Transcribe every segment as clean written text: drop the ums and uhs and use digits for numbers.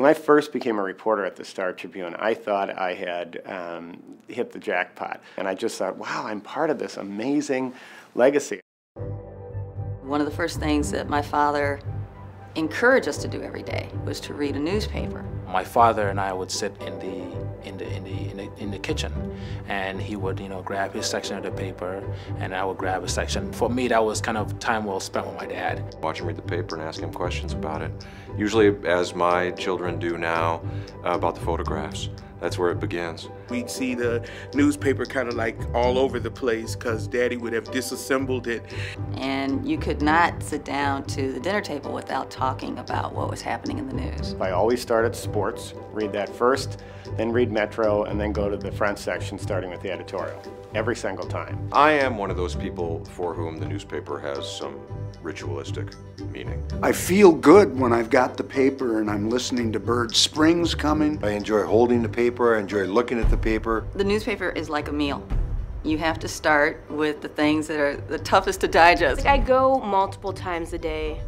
When I first became a reporter at the Star-Tribune, I thought I had hit the jackpot. And I just thought, wow, I'm part of this amazing legacy. One of the first things that my father encouraged us to do every day was to read a newspaper. My father and I would sit in the kitchen, and he would, grab his section of the paper, and I would grab a section. For me, that was kind of time well spent with my dad. Watch him read the paper and ask him questions about it. Usually, as my children do now, about the photographs. That's where it begins. We'd see the newspaper kind of like all over the place because Daddy would have disassembled it. And you could not sit down to the dinner table without talking about what was happening in the news. I always start at sports, read that first, then read Metro, and then go to the front section starting with the editorial, every single time. I am one of those people for whom the newspaper has some ritualistic meaning. I feel good when I've got the paper and I'm listening to birds. Spring's coming. I enjoy holding the paper, I enjoy looking at the paper. The newspaper is like a meal. You have to start with the things that are the toughest to digest. I go multiple times a day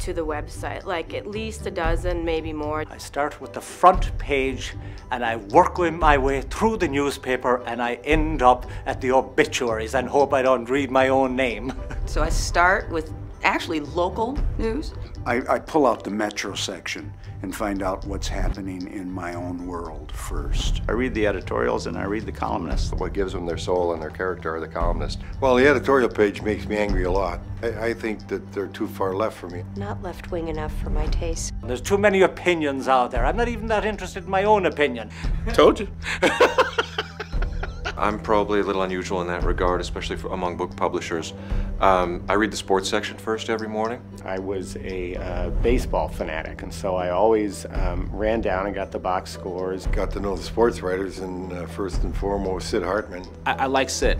to the website, like at least a dozen, maybe more. I start with the front page and I work my way through the newspaper and I end up at the obituaries and hope I don't read my own name. So I start with actually local news. I pull out the Metro section and find out what's happening in my own world first. I read the editorials and I read the columnists. What gives them their soul and their character are the columnists. Well, the editorial page makes me angry a lot. I think that they're too far left for me. Not left-wing enough for my taste. There's too many opinions out there. I'm not even that interested in my own opinion. Told you. I'm probably a little unusual in that regard, especially among book publishers. I read the sports section first every morning. I was a baseball fanatic, and so I always ran down and got the box scores. Got to know the sports writers, and first and foremost, Sid Hartman. I like Sid.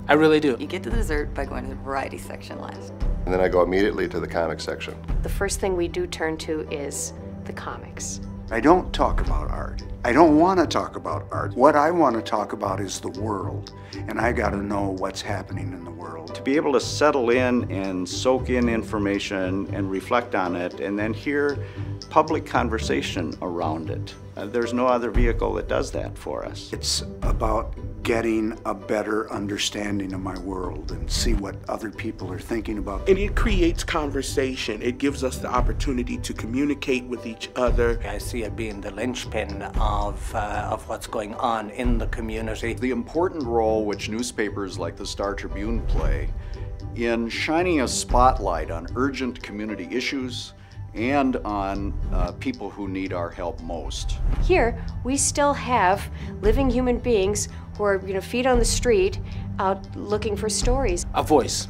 I really do. You get to the dessert by going to the variety section last. And then I go immediately to the comics section. The first thing we do turn to is the comics. I don't talk about art. I don't want to talk about art. What I want to talk about is the world, and I got to know what's happening in the world. To be able to settle in and soak in information and reflect on it and then hear public conversation around it. There's no other vehicle that does that for us. It's about getting a better understanding of my world and see what other people are thinking about. And it creates conversation. It gives us the opportunity to communicate with each other. I see it being the linchpin of what's going on in the community. The important role which newspapers like the Star-Tribune play in shining a spotlight on urgent community issues and on people who need our help most. Here, we still have living human beings who are, feet on the street, out looking for stories. A voice.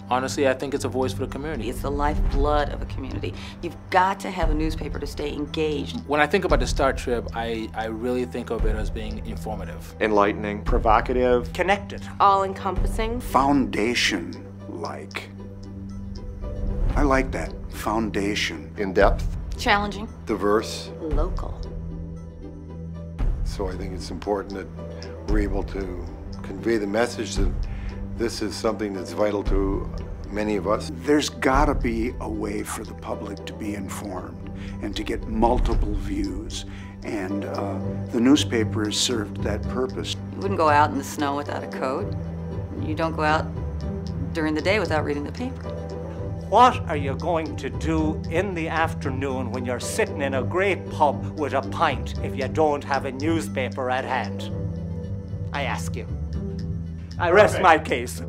Honestly, I think it's a voice for the community. It's the lifeblood of a community. You've got to have a newspaper to stay engaged. When I think about the Star-Trib, I really think of it as being informative. Enlightening. Provocative. Connected. All-encompassing. Foundation-like. I like that. Foundation. In depth. Challenging. Diverse. Local. So I think it's important that we're able to convey the message that this is something that's vital to many of us. There's got to be a way for the public to be informed and to get multiple views. And the newspaper has served that purpose. You wouldn't go out in the snow without a coat. You don't go out during the day without reading the paper. What are you going to do in the afternoon when you're sitting in a great pub with a pint if you don't have a newspaper at hand? I ask you. I rest my case.